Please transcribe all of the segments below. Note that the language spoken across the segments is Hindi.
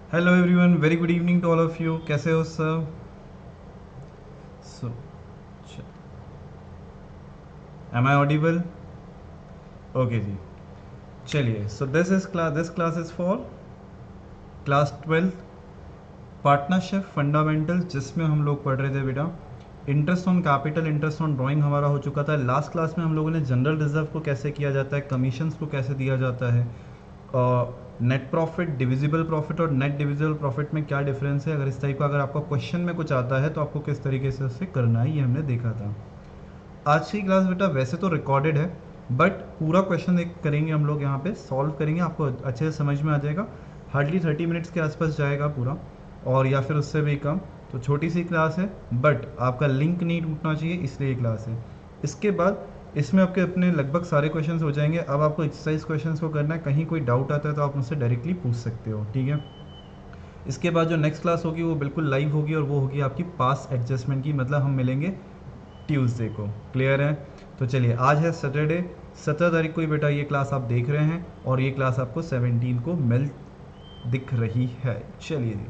Hello everyone, very good evening to all of you. कैसे हो sir? So am I audible? Okay ji, चलिए। So this class is for class 12 partnership fundamental, जिसमें हम लोग पढ़ रहे थे बेटा interest on capital, interest on drawing हमारा हो चुका था। लास्ट क्लास में हम लोगों ने जनरल रिजर्व को कैसे किया जाता है, कमीशंस को कैसे दिया जाता है, नेट प्रॉफिट, डिविजिबल प्रॉफिट और नेट डिविजिबल प्रॉफिट में क्या डिफरेंस है, अगर इस टाइप का अगर आपका क्वेश्चन में कुछ आता है तो आपको किस तरीके से उससे करना है, ये हमने देखा था। आज की क्लास बेटा वैसे तो रिकॉर्डेड है, बट पूरा क्वेश्चन एक करेंगे हम लोग, यहाँ पे सॉल्व करेंगे, आपको अच्छे से समझ में आ जाएगा। हार्डली 30 मिनट्स के आसपास जाएगा पूरा, और या फिर उससे भी कम। तो छोटी सी क्लास है, बट आपका लिंक नहीं टूटना चाहिए, इसलिए ये क्लास है। इसके बाद इसमें आपके अपने लगभग सारे क्वेश्चंस हो जाएंगे। अब आपको एक्सरसाइज क्वेश्चंस को करना है, कहीं कोई डाउट आता है तो आप मुझसे डायरेक्टली पूछ सकते हो, ठीक है। इसके बाद जो नेक्स्ट क्लास होगी वो बिल्कुल लाइव होगी, और वो होगी आपकी पास एडजस्टमेंट की, मतलब हम मिलेंगे ट्यूसडे को। क्लियर है? तो चलिए, आज है सैटरडे, 17 तारीख को ही बेटा ये क्लास आप देख रहे हैं, और ये क्लास आपको 17 को मिल दिख रही है। चलिए जी।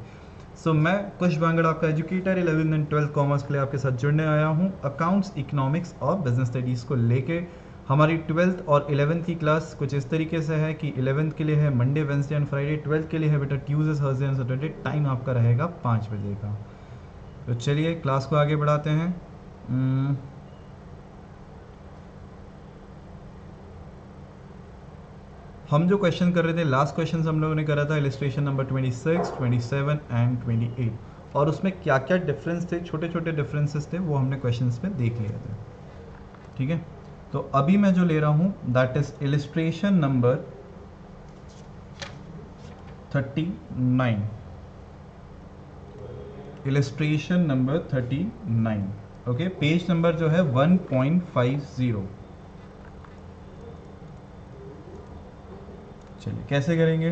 मैं कुश बांगड़, आपका educator 11th and 12th commerce के लिए आपके साथ जुड़ने आया हूँ। अकाउंट्स, इकोनॉमिक्स और बिजनेस स्टडीज़ को लेके हमारी 12th और 11th की क्लास कुछ इस तरीके से है कि 11th के लिए है Monday, Wednesday and Friday, 12th के लिए है बेटा Tuesday, Thursday and Saturday. Time आपका रहेगा 5 बजे का। तो चलिए क्लास को आगे बढ़ाते हैं। हम जो क्वेश्चन कर रहे थे, लास्ट क्वेश्चन हम लोगों ने करा था इलिस्ट्रेशन नंबर 26, 27 एंड 28, और उसमें क्या क्या डिफरेंस थे, छोटे छोटे डिफरेंसेस थे, वो हमने क्वेश्चंस में देख लिए थे, ठीक है। तो अभी मैं जो ले रहा हूँ that is illustration number 39, illustration number 39। Okay, page number जो है 1.50। चलिए कैसे करेंगे,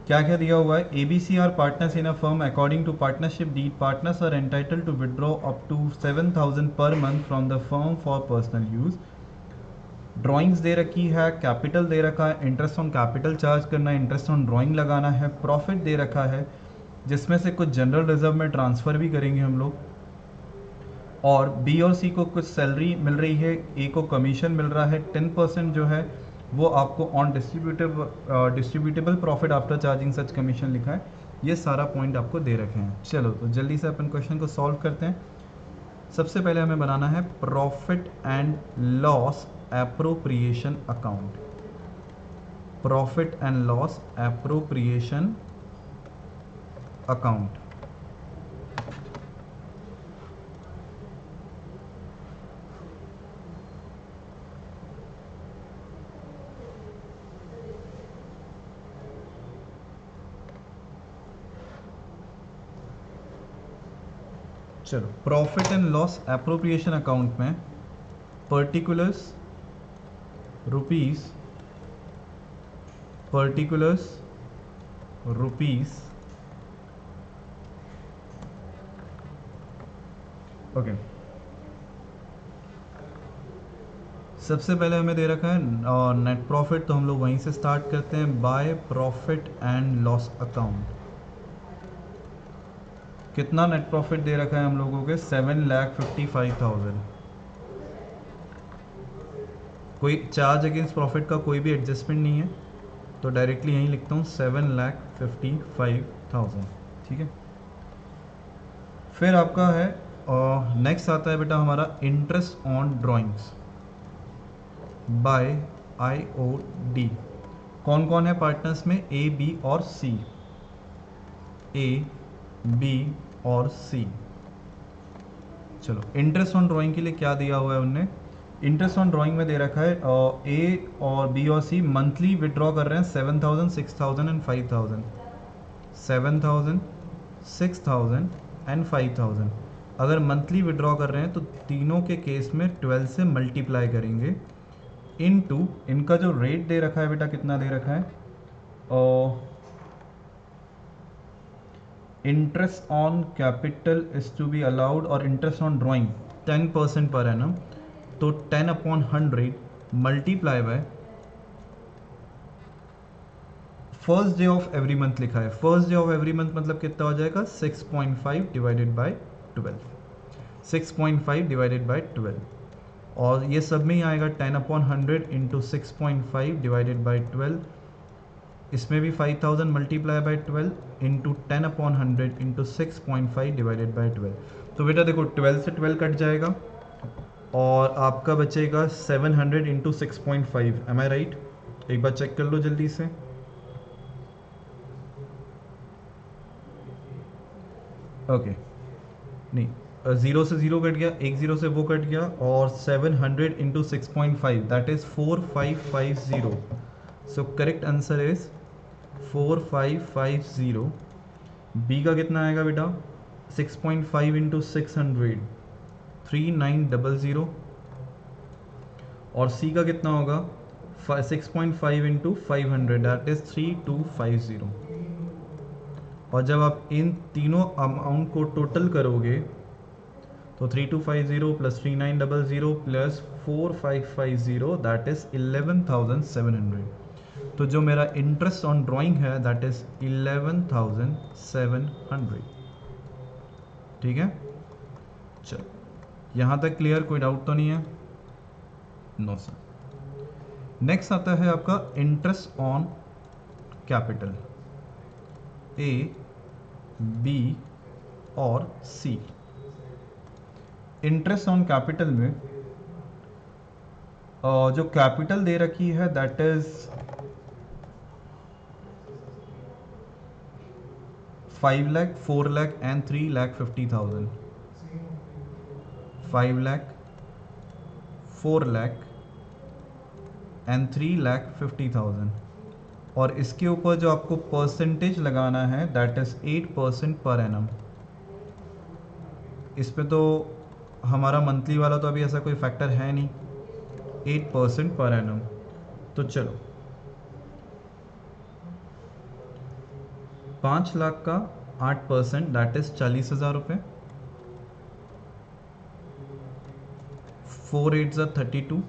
क्या क्या दिया हुआ है। ABC are partners in a firm according to partnership deed, partners are entitled to withdraw up to 7,000 per month from the firm for personal use. Drawings दे रखी है, कैपिटल दे रखा है, इंटरेस्ट ऑन कैपिटल चार्ज करना है, इंटरेस्ट ऑन ड्राइंग लगाना है, प्रॉफिट दे रखा है जिसमें से कुछ जनरल रिजर्व में ट्रांसफ़र भी करेंगे हम लोग, और बी और सी को कुछ सैलरी मिल रही है, ए को कमीशन मिल रहा है, 10% जो है वो आपको on distributable profit after charging such commission लिखा है। ये सारा पॉइंट आपको दे रखे हैं। चलो तो जल्दी से अपन क्वेश्चन को सॉल्व करते हैं। सबसे पहले हमें बनाना है profit and loss appropriation account. Profit and loss appropriation account. चलो, profit and loss appropriation account में particulars rupees, particulars rupees, okay. सबसे पहले हमें दे रखा है नेट प्रॉफिट, तो हम लोग वहीं से स्टार्ट करते हैं। By profit and loss account कितना नेट प्रॉफिट दे रखा है हम लोगों के? 7,55,000। कोई चार्ज अगेंस्ट प्रॉफिट का कोई भी एडजस्टमेंट नहीं है, तो डायरेक्टली यहीं लिखता हूँ 7,55,000, ठीक है। फिर आपका है नेक्स्ट आता है बेटा हमारा interest on drawings by IOD। कौन कौन है पार्टनर्स में? ए, बी और सी। ए, बी और सी। चलो, इंटरेस्ट ऑन ड्राइंग के लिए क्या दिया हुआ है उनने? इंटरेस्ट ऑन ड्राइंग में दे रखा है ए और बी और सी मंथली विड्रॉ कर रहे हैं 7,000, 6,000 एंड 5,000। 7,000, 6,000 एंड 5,000। अगर मंथली विड्रॉ कर रहे हैं तो तीनों के केस में 12 से मल्टीप्लाई करेंगे इनटू इनका जो रेट दे रखा है बेटा, कितना दे रखा है? Interest on capital is to be allowed, और interest on drawing 10% per annum, तो 10/100 multiply by first day of every month लिखा है, first day of every month मतलब कितना हो जाएगा 6.5 डिवाइडेड बाय 12, 6.5 डिवाइडेड बाय 12, और ये सब में ही आएगा 10/100 इंटू 6.5 डिवाइडेड बाई 12, इसमें भी 5000 multiply by 12 into 10/100 into 6.5 divided by 12। तो बेटा देखो 12 से 12 कट जाएगा और आपका बचेगा 700 इंटू 6.5। एम आई राइट? एक बार चेक कर लो जल्दी से। ओके नहीं, ज़ीरो से ज़ीरो कट गया, एक ज़ीरो से वो कट गया, और 700 into 6.5 that is 4550। So correct answer is 4550। B का कितना आएगा बेटा 6.5 इंटू 600 3900, और सी का कितना होगा 6.5 इंटू 500 दैट इज 3250। और जब आप इन तीनों अमाउंट को टोटल करोगे तो 3250 प्लस 3900 प्लस 4550 दैट इज 11700। तो जो मेरा इंटरेस्ट ऑन ड्राइंग है दैट इज 11700। ठीक है, चलो यहाँ तक क्लियर, कोई डाउट तो नहीं है? No sir. नेक्स्ट आता है आपका interest on capital, A B और सी। इंटरेस्ट ऑन कैपिटल में जो कैपिटल दे रखी है that is 5 lakh, 4 lakh and 3,50,000। 5 lakh, 4 lakh and 3,50,000, और इसके ऊपर जो आपको परसेंटेज लगाना है दैट इज 8% पर एनम। इस पे तो हमारा मंथली वाला तो अभी ऐसा कोई फैक्टर है नहीं, 8% पर एनम। तो चलो 5 लाख का 8% दैट इज 40,000 रुपये, 4 8 32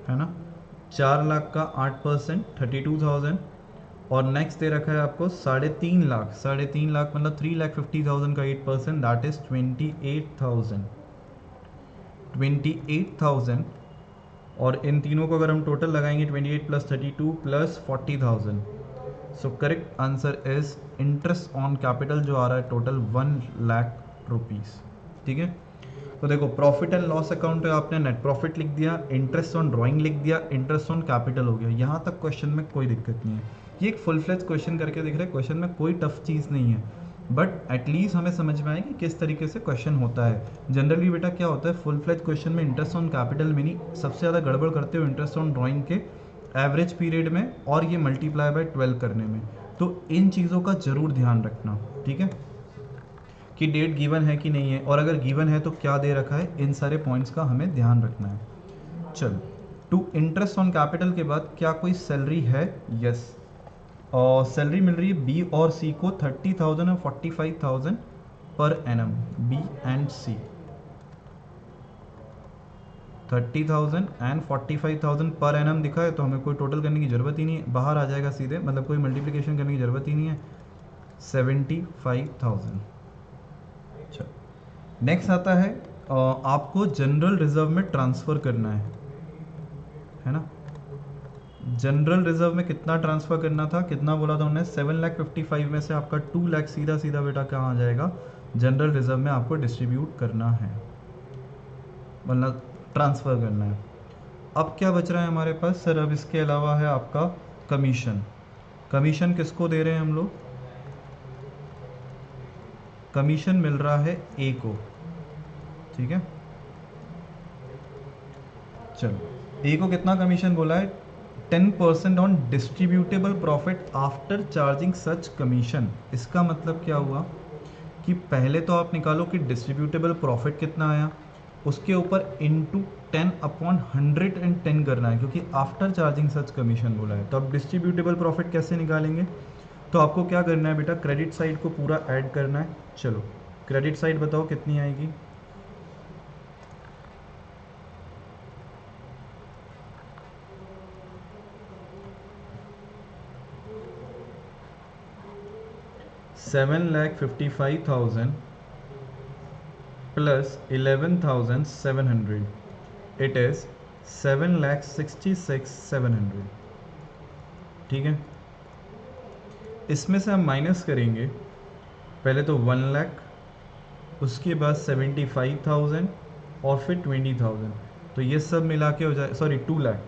है ना। 4 लाख का 8% 32,000, और नेक्स्ट दे रखा है आपको 3.5 लाख, 3.5 लाख मतलब 3,50,000 का 8% दैट इज 28,000, 28,000। और इन तीनों को अगर हम टोटल लगाएंगे 28 plus 32 plus 40,000। So correct answer is interest on capital जो आ रहा है टोटल 1 लाख रुपीज़। ठीक है, तो देखो प्रॉफिट एंड लॉस अकाउंट पे आपने नेट प्रॉफिट लिख दिया, इंटरेस्ट ऑन ड्राइंग लिख दिया, इंटरेस्ट ऑन कैपिटल हो गया। यहाँ तक क्वेश्चन में कोई दिक्कत नहीं है, ये एक फुल फ्लेज क्वेश्चन करके दिख रहा है, क्वेश्चन में कोई टफ चीज़ नहीं है, बट एटलीस्ट हमें समझ में आए कि किस तरीके से क्वेश्चन होता है। जनरली बेटा क्या होता है फुल फ्लेज क्वेश्चन में इंटरेस्ट ऑन कैपिटल में नहीं, सबसे ज़्यादा गड़बड़ करते हो इंटरेस्ट ऑन ड्राइंग के एवरेज पीरियड में और ये मल्टीप्लाई बाय 12 करने में। तो इन चीज़ों का ज़रूर ध्यान रखना, ठीक है, कि डेट गिवन है कि नहीं है, और अगर गिवन है तो क्या दे रखा है, इन सारे पॉइंट्स का हमें ध्यान रखना है। चलो, टू इंटरेस्ट ऑन कैपिटल के बाद क्या कोई सैलरी है? यस, और सैलरी मिल रही है बी और सी को 30,000 और 45,000 per annum. B and C 30,000 and 45,000 per annum दिखा है, तो हमें कोई टोटल करने की ज़रूरत ही नहीं है, बाहर आ जाएगा सीधे, मतलब कोई मल्टीप्लिकेशन करने की ज़रूरत ही नहीं है। 75,000। अच्छा, नेक्स्ट आता है आपको जनरल रिजर्व में ट्रांसफ़र करना है ना। जनरल रिजर्व में कितना ट्रांसफ़र करना था, कितना बोला था उन्होंने 7,55,000 में से आपका 2 लाख सीधा सीधा बेटा कहाँ आ जाएगा, जनरल रिजर्व में आपको डिस्ट्रीब्यूट करना है, मतलब ट्रांसफ़र करना है। अब क्या बच रहा है हमारे पास सर? अब इसके अलावा है आपका कमीशन। कमीशन किसको दे रहे हैं हम लोग? कमीशन मिल रहा है ए को, ठीक है। चलो, ए को कितना कमीशन बोला है? 10% on distributable profit after charging such commission. इसका मतलब क्या हुआ कि पहले तो आप निकालो कि डिस्ट्रीब्यूटेबल प्रॉफिट कितना आया, उसके ऊपर इंटू 10/110 करना है, क्योंकि आफ्टर चार्जिंग सच कमीशन बोला है। तो अब डिस्ट्रीब्यूटेबल प्रॉफिट कैसे निकालेंगे? तो आपको क्या करना है बेटा, क्रेडिट साइड को पूरा ऐड करना है। चलो, क्रेडिट साइड बताओ कितनी आएगी? 7,55,000 प्लस 11,700, इट इज़ 7,66,700। ठीक है, इसमें से हम माइनस करेंगे पहले तो 1 लाख, उसके बाद 75,000 और फिर 20,000, तो ये सब मिला के हो जाए, सॉरी 2 लाख,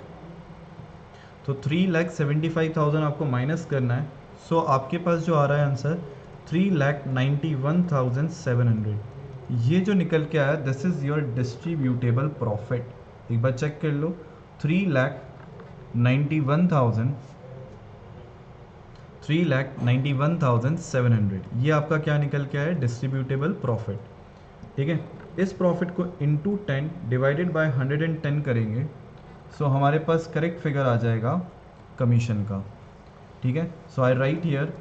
तो 3,75,000 आपको माइनस करना है। सो आपके पास जो आ रहा है आंसर 3,91,700, ये जो निकल के आया this is your distributable profit. एक बार चेक कर लो, 3,91,700, ये आपका क्या निकल के आया, डिस्ट्रीब्यूटेबल प्रॉफिट। ठीक है, इस प्रॉफिट को इंटू 10 डिवाइडेड बाय 110 करेंगे, सो हमारे पास करेक्ट फिगर आ जाएगा कमीशन का। ठीक है, सो आई राइट हियर,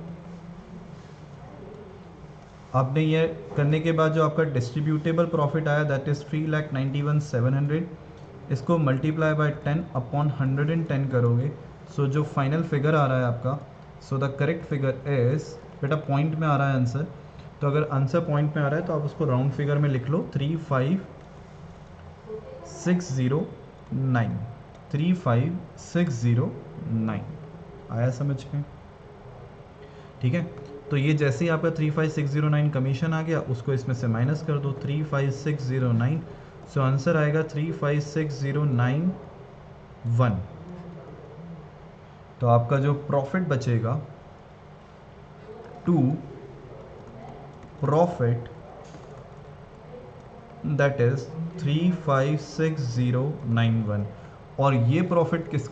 आपने ये करने के बाद जो आपका डिस्ट्रीब्यूटेबल प्रॉफिट आया दैट इज़ 3,91,700, इसको मल्टीप्लाई बाय 10 अपॉन 110 करोगे, सो जो फाइनल फिगर आ रहा है आपका, so the correct figure is, बेटा पॉइंट में आ रहा है आंसर, तो अगर आंसर पॉइंट में आ रहा है तो आप उसको राउंड फिगर में लिख लो, 35609, 35609 आया समझ में। ठीक है, तो ये जैसे ही आपका 35609 कमीशन आ गया, उसको इसमें से माइनस कर दो, 35609, सो आंसर आएगा 356,091। तो आपका जो प्रॉफिट बचेगा, टू प्रॉफिट दैट इज 356,091, और ये प्रॉफिट किस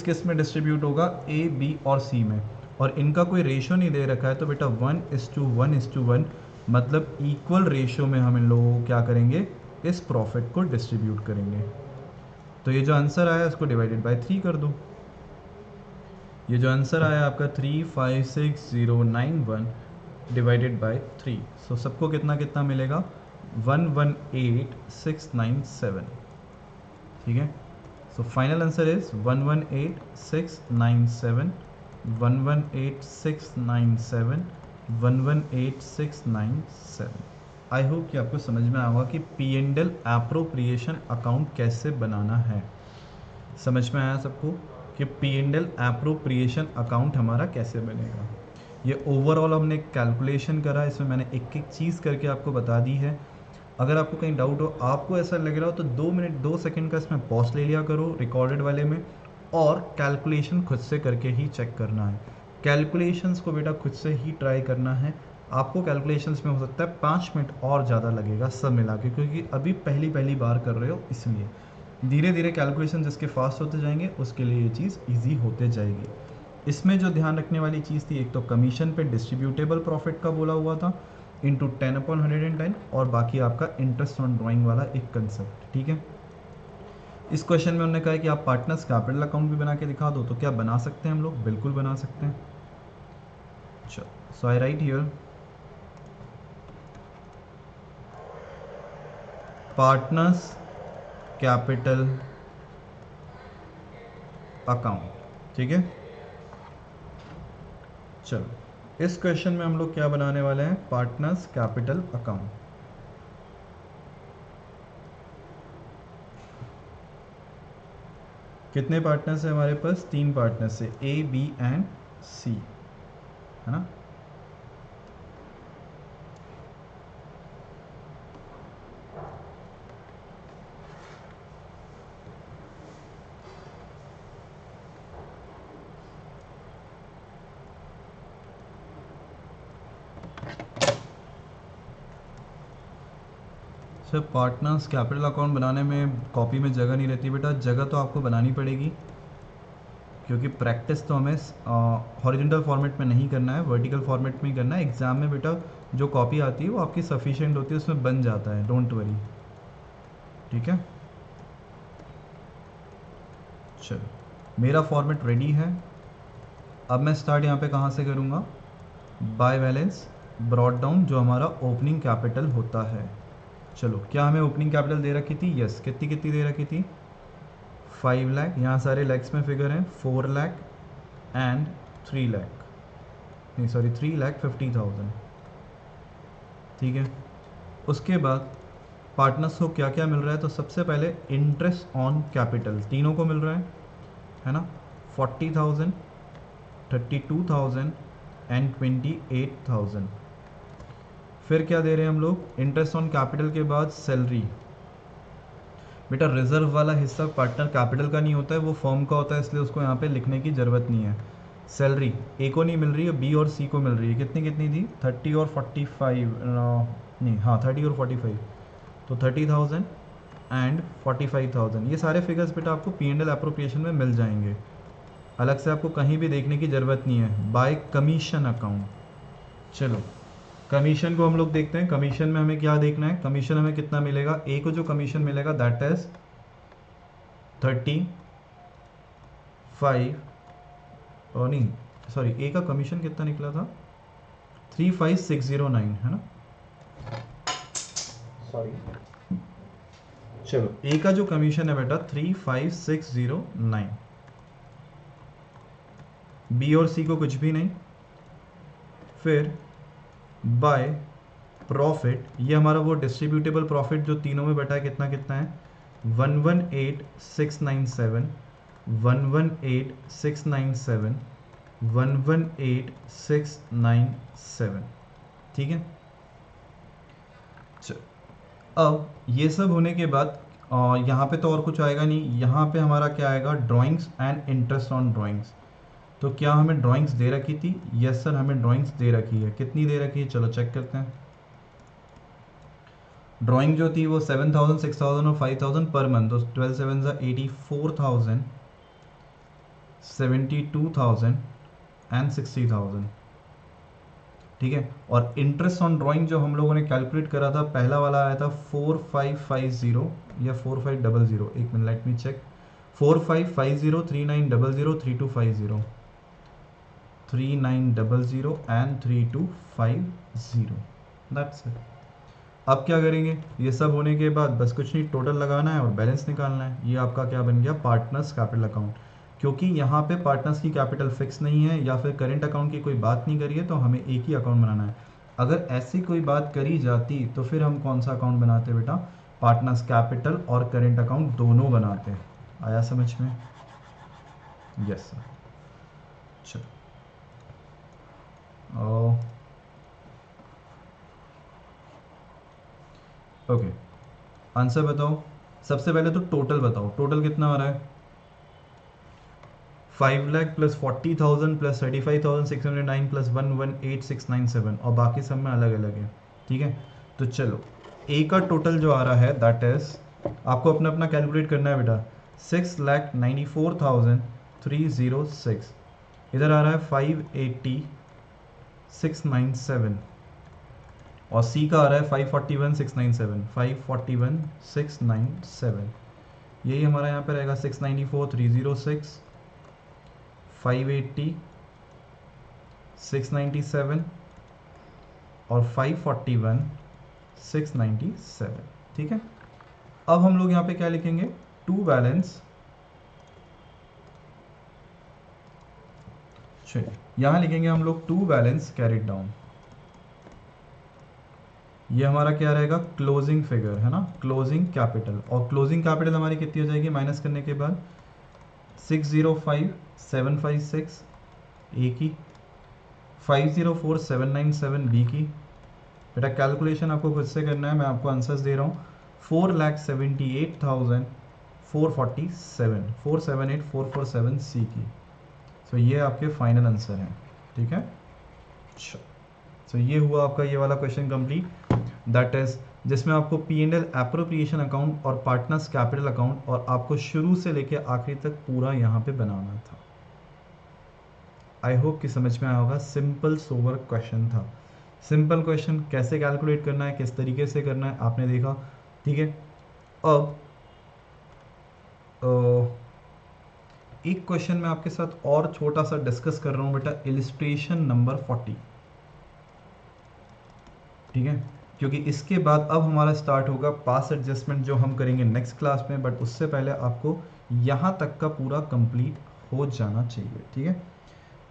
किस में डिस्ट्रीब्यूट होगा, ए, बी और सी में, और इनका कोई रेशो नहीं दे रखा है, तो बेटा 1:1:1, मतलब इक्वल रेशो में हम इन लोगों को क्या करेंगे, इस प्रॉफिट को डिस्ट्रीब्यूट करेंगे। तो ये जो आंसर आया इसको डिवाइडेड बाय 3 कर दो, ये जो आंसर आया आपका 356,091 डिवाइडेड बाय 3, सो सबको कितना कितना मिलेगा, 118,697। ठीक है, so final answer is 118,697, 118,697, 118,697। I hope कि आपको समझ में आएगा कि P&L एप्रोप्रिएशन अकाउंट कैसे बनाना है। समझ में आया सबको कि P&L एप्रोप्रिएशन अकाउंट हमारा कैसे बनेगा। ये ओवरऑल हमने कैलकुलेशन करा, इसमें मैंने एक एक चीज़ करके आपको बता दी है। अगर आपको कहीं डाउट हो, आपको ऐसा लग रहा हो, तो 2 मिनट 2 सेकंड का इसमें पॉज ले लिया करो रिकॉर्डेड वाले में, और कैलकुलेशन खुद से करके ही चेक करना है। कैलकुलेशंस को बेटा खुद से ही ट्राई करना है। आपको कैलकुलेशंस में हो सकता है 5 मिनट और ज़्यादा लगेगा सब मिला के, क्योंकि अभी पहली बार कर रहे हो, इसलिए धीरे धीरे कैलकुलेशन जिसके फास्ट होते जाएंगे उसके लिए ये चीज़ ईजी होते जाएगी। इसमें जो ध्यान रखने वाली चीज़ थी, एक तो कमीशन पे डिस्ट्रीब्यूटेबल प्रॉफिट का बोला हुआ था, इंटू 10/110, और बाकी आपका इंटरेस्ट ऑन ड्राइंग वाला एक कंसेप्ट। ठीक है, इस क्वेश्चन में उन्होंने कहा है कि आप पार्टनर्स कैपिटल अकाउंट भी बना के दिखा दो, तो क्या बना सकते हैं हम लोग, बिल्कुल बना सकते हैं। चलो, so I write here partners capital account. ठीक है, चलो इस क्वेश्चन में हम लोग क्या बनाने वाले हैं, पार्टनर्स कैपिटल अकाउंट। कितने पार्टनर्स हैं हमारे पास, 3 पार्टनर्स है, ए, बी एंड सी, है ना। सर पार्टनर्स कैपिटल अकाउंट बनाने में कॉपी में जगह नहीं रहती बेटा, जगह तो आपको बनानी पड़ेगी, क्योंकि प्रैक्टिस तो हमें हॉरिजॉन्टल फॉर्मेट में नहीं करना है, वर्टिकल फॉर्मेट में ही करना है। एग्जाम में बेटा जो कॉपी आती है वो आपकी सफिशिएंट होती है, उसमें बन जाता है, डोंट वरी। ठीक है, चलो मेरा फॉर्मेट रेडी है। अब मैं स्टार्ट यहाँ पे कहाँ से करूँगा, बाय बैलेंस ब्रॉट डाउन, जो हमारा ओपनिंग कैपिटल होता है। चलो, क्या हमें ओपनिंग कैपिटल दे रखी थी, यस, कितनी कितनी दे रखी थी, 5 लाख, यहाँ सारे लैक्स में फिगर हैं, 4 लाख एंड 3 लाख। नहीं सॉरी 3,50,000, ठीक है। उसके बाद पार्टनर्स को क्या क्या मिल रहा है, तो सबसे पहले इंटरेस्ट ऑन कैपिटल तीनों को मिल रहा है ना, 40,000, 32,000 एंड 28,000। फिर क्या दे रहे हैं हम लोग, इंटरेस्ट ऑन कैपिटल के बाद सैलरी। बेटा रिजर्व वाला हिस्सा पार्टनर कैपिटल का नहीं होता है, वो फर्म का होता है, इसलिए उसको यहाँ पे लिखने की ज़रूरत नहीं है। सैलरी ए को नहीं मिल रही है, बी और सी को मिल रही है। कितनी कितनी थी, 30 और 45, नहीं हाँ 30 और 45, तो 30,000 एंड 45,000। ये सारे फिगर्स बेटा आपको पी एंड एल एप्रोप्रिएशन में मिल जाएंगे, अलग से आपको कहीं भी देखने की ज़रूरत नहीं है। बाय कमीशन अकाउंट, चलो कमीशन को हम लोग देखते हैं। कमीशन में हमें क्या देखना है, कमीशन हमें कितना मिलेगा, ए को जो कमीशन मिलेगा दैट इज 35, और नहीं सॉरी ए का कमीशन कितना निकला था, 35,609 है ना, सॉरी चलो ए का जो कमीशन है बेटा 35,609, बी और सी को कुछ भी नहीं। फिर बाय प्रॉफिट, ये हमारा वो डिस्ट्रीब्यूटेबल प्रॉफिट जो तीनों में बेटा है, कितना कितना है, 118,697, 118,697, 118,697, ठीक है। अब ये सब होने के बाद यहाँ पे तो और कुछ आएगा नहीं, यहाँ पे हमारा क्या आएगा, drawings and interest on drawings. तो क्या हमें ड्राइंग्स दे रखी थी, यस सर हमें ड्राइंग्स दे रखी है। कितनी दे रखी है, चलो चेक करते हैं। ड्राइंग जो थी वो 7,000, 6,000 और 5,000 पर मंथ, तो 12 7 84,000, 72,000 एंड 60,000, ठीक है। और इंटरेस्ट ऑन ड्राइंग जो हम लोगों ने कैलकुलेट करा था, पहला वाला आया था 4550 या 4500, एक minute let me check, 4550, 3900, 3250, 3900 and 3250, that's it. अब क्या करेंगे, ये सब होने के बाद बस कुछ नहीं, टोटल लगाना है और बैलेंस निकालना है। ये आपका क्या बन गया, पार्टनर्स कैपिटल अकाउंट। क्योंकि यहाँ पे पार्टनर्स की कैपिटल फिक्स नहीं है या फिर करेंट अकाउंट की कोई बात नहीं करी है, तो हमें एक ही अकाउंट बनाना है। अगर ऐसी कोई बात करी जाती तो फिर हम कौन सा अकाउंट बनाते बेटा, पार्टनर्स कैपिटल और करेंट अकाउंट दोनों बनाते। आया समझ में, यस सर। चलो ओके, आंसर बताओ। सबसे पहले तो टोटल बताओ, टोटल कितना आ रहा है, 5 लाख प्लस 40,000 प्लस 35,609 प्लस 118,697, और बाकी सब में अलग अलग है, ठीक है। तो चलो ए का टोटल जो आ रहा है दैट इज, आपको अपना अपना कैलकुलेट करना है बेटा, 6,94,306, इधर आ रहा है 580,697, और सी का आ रहा है 541,697, 541,697, यही हमारा यहाँ पे रहेगा 694,306, 580, 697 और 541, 697, ठीक है। अब हम लोग यहाँ पे क्या लिखेंगे, टू बैलेंस, यहाँ लिखेंगे हम लोग टू बैलेंस कैरिड डाउन। ये हमारा क्या रहेगा, क्लोजिंग फिगर है ना, क्लोजिंग कैपिटल। और क्लोजिंग कैपिटल हमारी कितनी हो जाएगी माइनस करने के बाद, 605,756 ए की, 504,797 बी की। बेटा कैलकुलेशन आपको खुद से करना है, मैं आपको आंसर्स दे रहा हूँ। 4,78,447, 478,447 सी की। सो ये आपके फाइनल आंसर हैं, ठीक है। सो ये हुआ आपका ये वाला क्वेश्चन कंप्लीट, दैट इज जिसमें आपको P and L appropriation account और पार्टनर्स कैपिटल अकाउंट, और आपको शुरू से लेके आखिरी तक पूरा यहाँ पे बनाना था। आई होप कि समझ में आया होगा, सिंपल सोवर क्वेश्चन था। सिंपल क्वेश्चन कैसे कैलकुलेट करना है, किस तरीके से करना है, आपने देखा, ठीक है। अब एक क्वेश्चन मैं आपके साथ और छोटा सा डिस्कस कर रहा हूँ बेटा, इलिस्ट्रेशन नंबर 40, ठीक है। क्योंकि इसके बाद अब हमारा स्टार्ट होगा पास एडजस्टमेंट, जो हम करेंगे नेक्स्ट क्लास में, बट उससे पहले आपको यहाँ तक का पूरा कंप्लीट हो जाना चाहिए, ठीक है।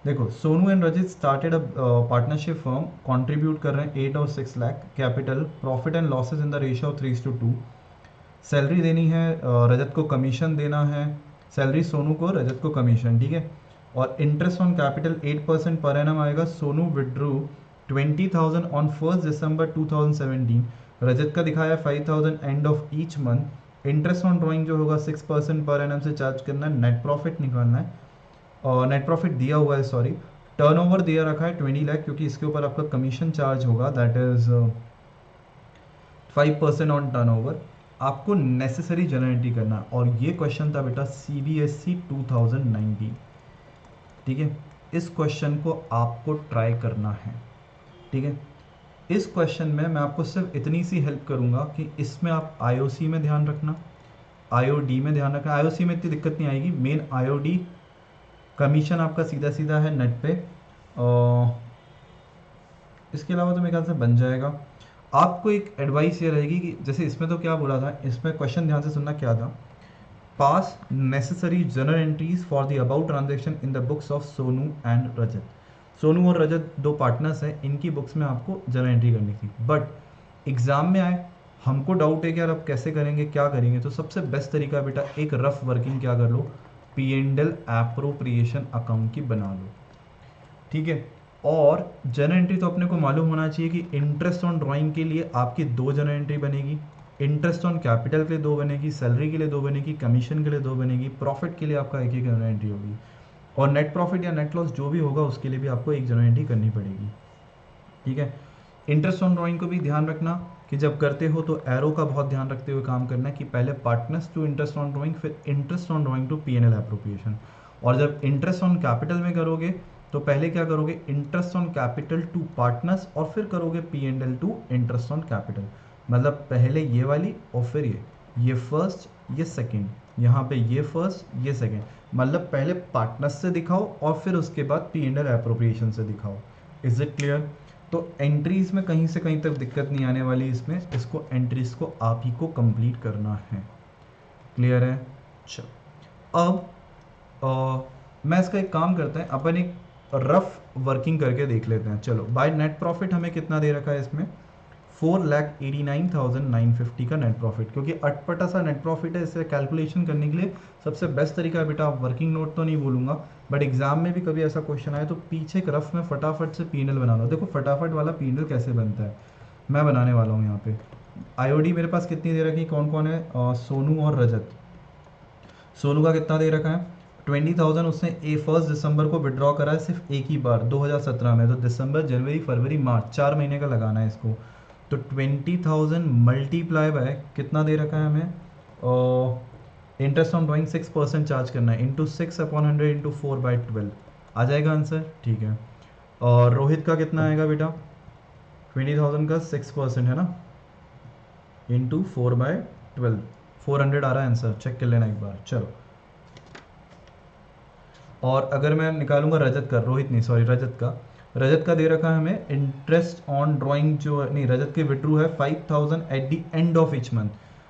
देखो Sonu and Rajat started a partnership firm, contribute कर रहे हैं 8 और 6 lakh capital, profit and losses in the ratio of 3:2, salary देनी है, रजत को कमीशन देना है, सैलरी सोनू को, रजत को कमीशन, ठीक है। और interest on capital 8% per annum आएगा। सोनू विड्रू 20,000 ऑन 1 दिसंबर 2017, रजत का दिखाया 5,000 end of each month. Interest on drawing जो होगा 6% पर एनम से चार्ज करना है, नेट प्रॉफिट निकालना है, और नेट प्रॉफिट दिया हुआ है, सॉरी, टर्नओवर दिया रखा है 20 लाख, क्योंकि इसके ऊपर आपका कमीशन चार्ज होगा, दैट इज 5% ऑन टर्नओवर। आपको नेसेसरी जनरल एंट्री करना है, और ये क्वेश्चन था बेटा CBSE 2019, ठीक है। इस क्वेश्चन को आपको ट्राई करना है, ठीक है। इस क्वेश्चन में मैं आपको सिर्फ इतनी सी हेल्प करूंगा कि इसमें आप IOC में ध्यान रखना, IOD में ध्यान रखना। IOC में इतनी दिक्कत नहीं आएगी, मेन IOD कमीशन आपका सीधा सीधा है नेट पे, और इसके अलावा तो मेरे ख्याल से बन जाएगा। आपको एक एडवाइस ये रहेगी कि जैसे इसमें तो क्या बोला था, इसमें क्वेश्चन ध्यान से सुनना क्या था, pass necessary journal entries for the about transaction in the books of Sonu and Rajat. Sonu और रजत दो पार्टनर्स हैं, इनकी बुक्स में आपको जनरल एंट्री करनी थी, बट एग्जाम में आए, हमको डाउट है कि यार अब कैसे करेंगे, क्या करेंगे, तो सबसे बेस्ट तरीका बेटा एक रफ वर्किंग क्या कर लो, P&L एप्रोप्रिएशन अकाउंट की बना लो, ठीक है। और जनरल एंट्री तो अपने को मालूम होना चाहिए कि इंटरेस्ट ऑन ड्राइंग के लिए आपकी 2 जनरल एंट्री बनेगी, इंटरेस्ट ऑन कैपिटल के लिए 2 बनेगी, सैलरी के लिए 2 बनेगी, कमीशन के लिए 2 बनेगी, प्रॉफिट के लिए आपका एक एक जनरल एंट्री होगी, और नेट प्रॉफिट या नेट लॉस जो भी होगा उसके लिए भी आपको एक जनरल एंट्री करनी पड़ेगी, ठीक है। इंटरेस्ट ऑन ड्राइंग को भी ध्यान रखना कि जब करते हो तो एरो का बहुत ध्यान रखते हुए काम करना है कि पहले partners to interest on drawing, फिर interest on drawing to P&L appropriation. और जब इंटरेस्ट ऑन कैपिटल में करोगे तो पहले क्या करोगे, interest on capital to partners, और फिर करोगे P&L to interest on capital. मतलब पहले ये वाली और फिर ये फर्स्ट, ये सेकेंड, यहाँ पे ये फर्स्ट, ये सेकेंड, मतलब पहले पार्टनर्स से दिखाओ और फिर उसके बाद P&L एप्रोप्रिएशन से दिखाओ। Is it clear? तो एंट्रीज में कहीं से कहीं तक दिक्कत नहीं आने वाली इसमें, इसको एंट्रीज को आप ही को कंप्लीट करना है। क्लियर है? चलो अब मैं इसका एक काम करते हैं, अपन एक रफ वर्किंग करके देख लेते हैं। चलो बाय नेट प्रॉफिट हमें कितना दे रखा है इसमें, 4,89,950 का नेट प्रॉफिट, क्योंकि अटपटा सा नेट प्रॉफिट है, इसे कैलकुलेशन करने के लिए सबसे बेस्ट तरीका है बेटा, आप वर्किंग नोट तो नहीं बोलूंगा, बट एग्जाम में भी कभी ऐसा क्वेश्चन आए तो पीछे एक रफ में फटाफट से P&L बना लो। देखो फटाफट वाला P&L कैसे बनता है, मैं बनाने वाला हूँ यहाँ पे। IOD मेरे पास कितनी दे रखी, कौन कौन है, सोनू और रजत। सोनू का कितना दे रखा है, 20,000 उसने 1 दिसंबर को विड्रॉ करा है सिर्फ एक ही बार 2017 में, तो दिसंबर, जनवरी, फरवरी, मार्च 4 महीने का लगाना है इसको। तो 20,000 मल्टीप्लाई बाय कितना दे रखा है हमें, इंटरेस्ट ऑन ड्राइंग 6% चार्ज करना है, इंटू 6/100 इंटू 4/12 आ जाएगा आंसर, ठीक है। और रोहित का कितना आएगा बेटा, 20,000 का 6% है ना, इंटू 4/12, 400 आ रहा है आंसर, चेक कर लेना एक बार। चलो और अगर मैं निकालूंगा रजत का, रोहित नहीं सॉरी रजत का दे रखा है हमें इंटरेस्ट ऑन ड्राइंग, जो नहीं रजत के विड्रू है 5,000 at the end of each month,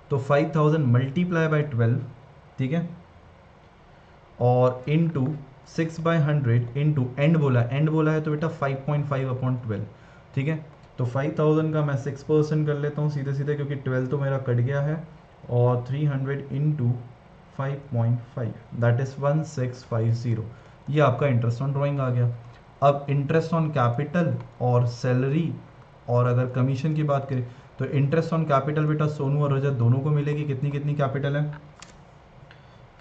तो 5,000 मल्टीप्लाई बाय 12, ठीक है, और इनटू 6/100 इनटू एंड बोला है तो बेटा 5.5/12, ठीक है। तो 5,000 का मैं 6% कर लेता हूँ सीधे सीधे, क्योंकि 12 तो मेरा कट गया है, और 300 इंटू 5.5 दैट इज 1650, ये आपका इंटरेस्ट ऑन ड्राइंग आ गया। अब इंटरेस्ट ऑन कैपिटल और सैलरी और अगर कमीशन की बात करें तो इंटरेस्ट ऑन कैपिटल बेटा सोनू और रजत दोनों को मिलेगी, कितनी कितनी कैपिटल है,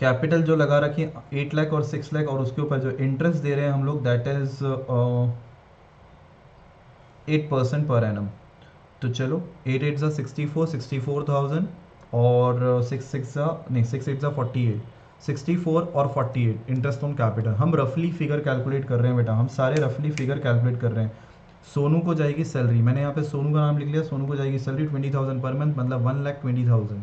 कैपिटल जो लगा रखी है 8 लाख और 6 लाख, और उसके ऊपर जो इंटरेस्ट दे रहे हैं हम लोग दैट इज 8% पर एनम। तो चलो 8 8 64,000 और 6 6 नहीं 6 8 48, 64 और 48 इंटरेस्ट ऑन कैपिटल। हम रफली फिगर कैलकुलेट कर रहे हैं बेटा, हम सारे रफली फिगर कैलकुलेट कर रहे हैं। सोनू को जाएगी सैलरी, मैंने यहाँ पे सोनू का नाम लिख लिया, सोनू को जाएगी सैलरी 20,000 पर मंथ, मतलब 1,20,000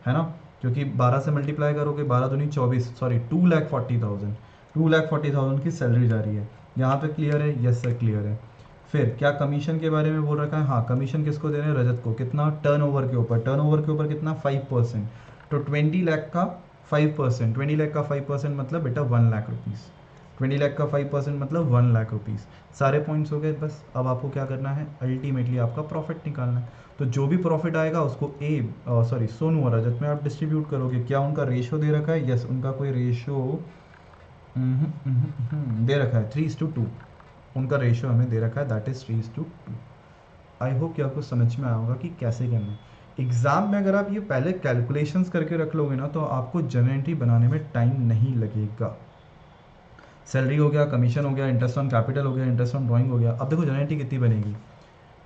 है ना, क्योंकि 12 से मल्टीप्लाई करोगे 12 दूनी 24, सॉरी 2,40,000, 2,40,000 की सैलरी जा रही है। यहाँ पे क्लियर है? यस सर क्लियर है। फिर क्या कमीशन के बारे में बोल रखा है, हाँ कमीशन किसको दे रहे हैं, रजत को, कितना, टर्नओवर के ऊपर, टर्नओवर के ऊपर कितना 5%, तो 20 लाख का 5%, 20 लाख का 5% मतलब बेटा 1 लाख रुपीज़, 20 लाख का 5% मतलब 1 लाख रुपीज़। सारे पॉइंट्स हो गए बस। अब आपको क्या करना है, अल्टीमेटली आपका प्रॉफिट निकालना है। तो जो भी प्रॉफिट आएगा उसको सोनू और रजत में आप डिस्ट्रीब्यूट करोगे। क्या उनका रेशो दे रखा है? यस, उनका कोई रेशो दे रखा है 3:2। उनका रेशो हमें दे रखा है, दैट इज 3:2। आई होप कि आपको समझ में आया होगा कि कैसे करना है। एग्जाम में अगर आप ये पहले कैलकुलेशंस करके रख लोगे ना, तो आपको जनरल एंट्री बनाने में टाइम नहीं लगेगा। सैलरी हो गया, कमीशन हो गया, इंटरेस्ट ऑन कैपिटल हो गया, इंटरेस्ट ऑन ड्राइंग हो गया। अब देखो जनरल एंट्री कितनी बनेगी,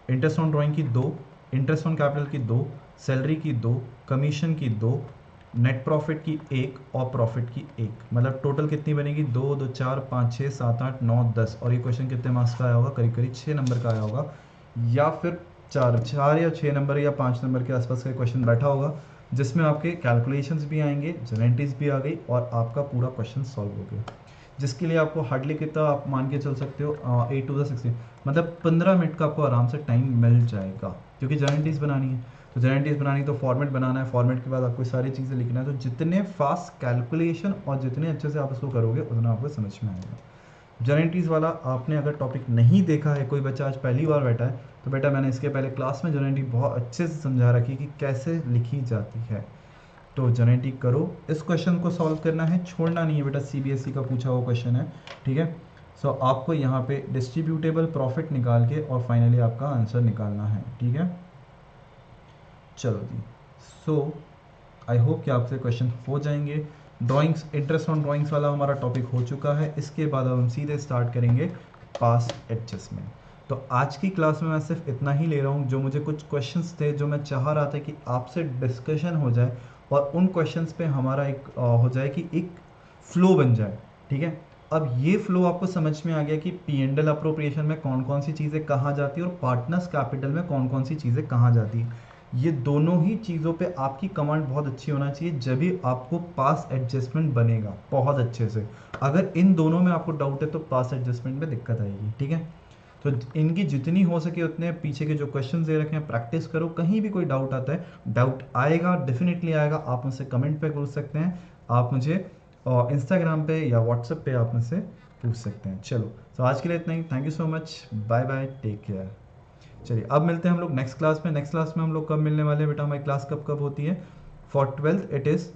इंटरेस्ट ऑन ड्राइंग की 2, इंटरेस्ट ऑन कैपिटल की 2, सैलरी की 2, कमीशन की 2, नेट प्रॉफिट की 1 और प्रॉफिट की 1, मतलब टोटल कितनी बनेगी, 2 2 4 5 6 7 8 9 10। और ये क्वेश्चन कितने मार्क्स का आया होगा, करीब करीब 6 नंबर का आया होगा, या फिर 4 या 6 नंबर या 5 नंबर के आसपास का क्वेश्चन बैठा होगा, जिसमें आपके कैलकुलेशंस भी आएंगे, जनरल एंट्रीज भी आ गई और आपका पूरा क्वेश्चन सॉल्व हो गया। जिसके लिए आपको हार्डली कितना आप मान के चल सकते हो, 8 to the 16, मतलब 15 मिनट का आपको आराम से टाइम मिल जाएगा, क्योंकि जनरल बनानी है। तो जनरल बनानी तो फॉर्मेट बनाना है, फॉर्मेट के बाद आपको सारी चीज़ें लिखना है। तो जितने फास्ट कैलकुलेशन और जितने अच्छे से आप इसको करोगे उतना आपको समझ में आएगा। जनरल वाला आपने अगर टॉपिक नहीं देखा है, कोई बच्चा आज पहली बार बैठा है, तो बेटा मैंने इसके पहले क्लास में जनरल बहुत अच्छे से समझा रखी कि कैसे लिखी जाती है। तो जनरेटिव करो, इस क्वेश्चन को सॉल्व करना है, छोड़ना नहीं है बेटा, सीबीएसई का पूछा हुआ क्वेश्चन है, ठीक है। सो आपको यहाँ पे डिस्ट्रीब्यूटेबल प्रॉफिट निकाल के और फाइनली आपका आंसर निकालना है, ठीक है। चलो जी, सो आई होप कि आपसे क्वेश्चन हो जाएंगे। ड्राइंग्स, इंटरेस्ट ऑन ड्राइंग्स वाला हमारा टॉपिक हो चुका है। इसके बाद अब हम सीधे स्टार्ट करेंगे पास एडजस्टमेंट। तो आज की क्लास में मैं सिर्फ इतना ही ले रहा हूँ, जो मुझे कुछ क्वेश्चंस थे जो मैं चाह रहा था कि आपसे डिस्कशन हो जाए और उन क्वेश्चंस पे हमारा एक हो जाए कि एक फ्लो बन जाए, ठीक है। अब ये फ्लो आपको समझ में आ गया कि P&L अप्रोप्रिएशन में कौन कौन सी चीज़ें कहाँ जाती है और पार्टनर्स कैपिटल में कौन कौन सी चीज़ें कहाँ जाती है। ये दोनों ही चीज़ों पे आपकी कमांड बहुत अच्छी होना चाहिए, जब भी आपको पास एडजस्टमेंट बनेगा बहुत अच्छे से। अगर इन दोनों में आपको डाउट है तो पास एडजस्टमेंट में दिक्कत आएगी, ठीक है। तो इनकी जितनी हो सके उतने पीछे के जो क्वेश्चन दे रखे हैं प्रैक्टिस करो। कहीं भी कोई डाउट आता है, डाउट आएगा, डेफिनेटली आएगा, आप मुझसे कमेंट पे पूछ सकते हैं, आप मुझे इंस्टाग्राम पे या व्हाट्सएप पे आप मुझसे पूछ सकते हैं। चलो, तो आज के लिए इतना ही। Thank you so much, bye bye, take care. चलिए अब मिलते हैं हम लोग नेक्स्ट क्लास में। नेक्स्ट क्लास में हम लोग कब मिलने वाले हैं बेटा, हमारी क्लास कब कब होती है for 12th? It is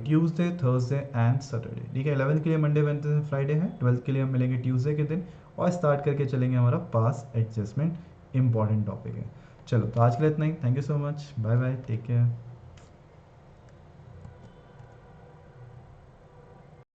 Tuesday, Thursday and Saturday, ठीक है। 11th के लिए मंडे, वेडनेसडे, फ्राइडे है। 12th के लिए हम मिलेंगे ट्यूसडे के दिन और स्टार्ट करके चलेंगे हमारा पास एडजस्टमेंट, इंपॉर्टेंट टॉपिक है। चलो, तो आज के लिए इतना ही। Thank you so much, bye bye, take care.